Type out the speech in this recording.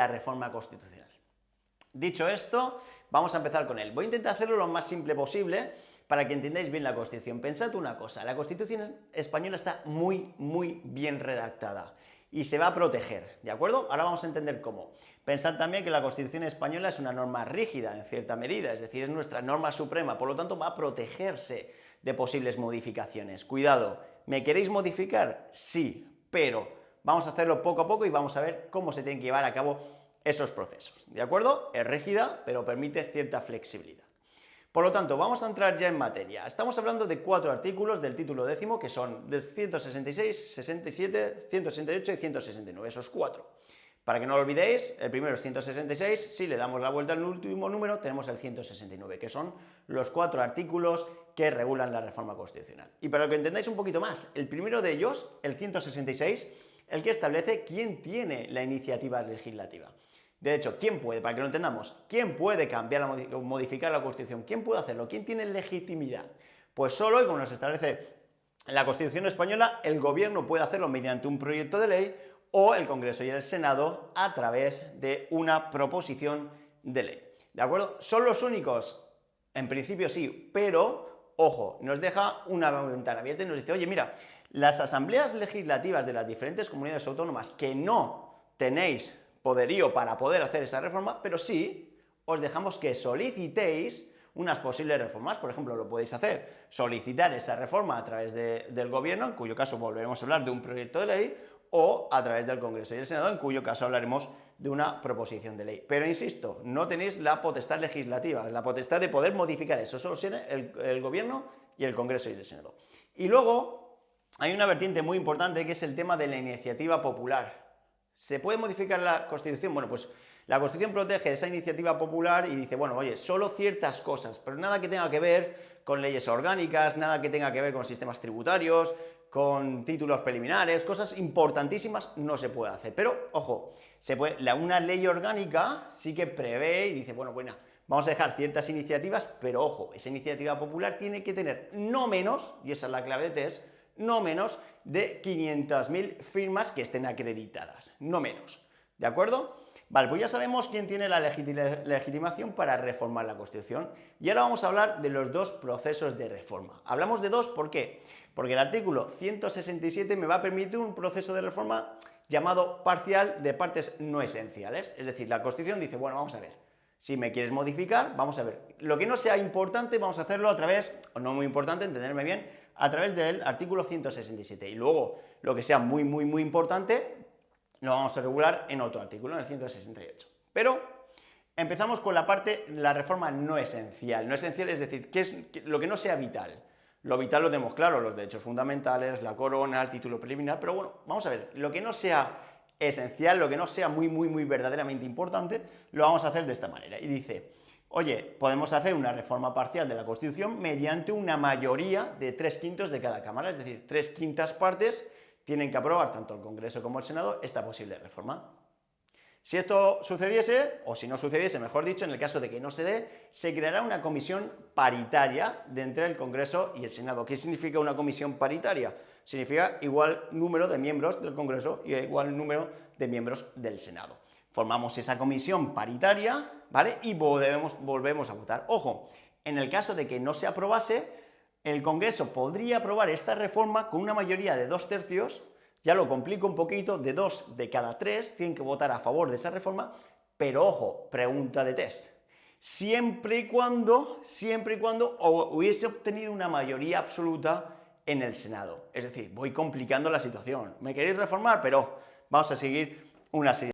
la reforma constitucional. Dicho esto, vamos a empezar con él. Voy a intentar hacerlo lo más simple posible para que entendáis bien la Constitución. Pensad una cosa, la Constitución española está muy bien redactada y se va a proteger, ¿de acuerdo? Ahora vamos a entender cómo. Pensad también que la Constitución española es una norma rígida en cierta medida, es decir, es nuestra norma suprema, por lo tanto va a protegerse de posibles modificaciones. Cuidado, ¿me queréis modificar? Sí, pero vamos a hacerlo poco a poco y vamos a ver cómo se tienen que llevar a cabo esos procesos, ¿de acuerdo? Es rígida, pero permite cierta flexibilidad. Por lo tanto, vamos a entrar ya en materia. Estamos hablando de 4 artículos del título décimo, que son de 166, 67, 168 y 169, esos 4. Para que no lo olvidéis, el primero es 166, si le damos la vuelta al último número, tenemos el 169, que son los 4 artículos que regulan la reforma constitucional. Y para que entendáis un poquito más, el primero de ellos, el 166, el que establece quién tiene la iniciativa legislativa. De hecho, ¿quién puede? Para que lo entendamos, ¿quién puede cambiar o modificar la Constitución? ¿Quién puede hacerlo? ¿Quién tiene legitimidad? Pues solo, y como nos establece la Constitución española, el gobierno puede hacerlo mediante un proyecto de ley o el Congreso y el Senado a través de una proposición de ley. ¿De acuerdo? ¿Son los únicos? En principio sí, pero, ojo, nos deja una ventana abierta y nos dice, oye, mira, las asambleas legislativas de las diferentes comunidades autónomas que no tenéis poderío para poder hacer esa reforma, pero sí os dejamos que solicitéis unas posibles reformas. Por ejemplo, lo podéis hacer, solicitar esa reforma a través del gobierno, en cuyo caso volveremos a hablar de un proyecto de ley, o a través del Congreso y el Senado, en cuyo caso hablaremos de una proposición de ley. Pero insisto, no tenéis la potestad legislativa, la potestad de poder modificar eso, solo tiene el gobierno y el Congreso y el Senado. Y luego hay una vertiente muy importante que es el tema de la iniciativa popular. ¿Se puede modificar la Constitución? Bueno, pues la Constitución protege esa iniciativa popular y dice, bueno, oye, solo ciertas cosas, pero nada que tenga que ver con leyes orgánicas, nada que tenga que ver con sistemas tributarios, con títulos preliminares, cosas importantísimas no se puede hacer. Pero, ojo, una ley orgánica sí que prevé y dice, bueno, vamos a dejar ciertas iniciativas, pero ojo, esa iniciativa popular tiene que tener no menos, y esa es la clave de test, no menos de 500.000 firmas que estén acreditadas, no menos, ¿de acuerdo? Vale, pues ya sabemos quién tiene la legitimación para reformar la Constitución y ahora vamos a hablar de los 2 procesos de reforma. Hablamos de 2, ¿por qué? Porque el artículo 167 me va a permitir un proceso de reforma llamado parcial de partes no esenciales, es decir, la Constitución dice, bueno, vamos a ver, si me quieres modificar, vamos a ver, lo que no sea importante vamos a hacerlo a través, o no muy importante, entenderme bien, a través del artículo 167 y luego lo que sea muy importante lo vamos a regular en otro artículo, en el 168. Pero empezamos con la reforma no esencial. No esencial es decir, ¿qué es lo que no sea vital? Lo vital lo tenemos claro, los derechos fundamentales, la corona, el título preliminar, pero bueno, vamos a ver, lo que no sea esencial, lo que no sea muy verdaderamente importante, lo vamos a hacer de esta manera. Y dice, oye, podemos hacer una reforma parcial de la Constitución mediante una mayoría de 3/5 de cada Cámara, es decir, 3/5 partes tienen que aprobar tanto el Congreso como el Senado esta posible reforma. Si esto sucediese, o si no sucediese, mejor dicho, en el caso de que no se dé, se creará una comisión paritaria de entre el Congreso y el Senado. ¿Qué significa una comisión paritaria? Significa igual número de miembros del Congreso y igual número de miembros del Senado. Formamos esa comisión paritaria, ¿vale? Y volvemos a votar. Ojo, en el caso de que no se aprobase, el Congreso podría aprobar esta reforma con una mayoría de 2/3, ya lo complico un poquito, de 2 de cada 3 tienen que votar a favor de esa reforma, pero ojo, pregunta de test, siempre y cuando hubiese obtenido una mayoría absoluta en el Senado. Es decir, voy complicando la situación, me queréis reformar, pero vamos a seguir una serie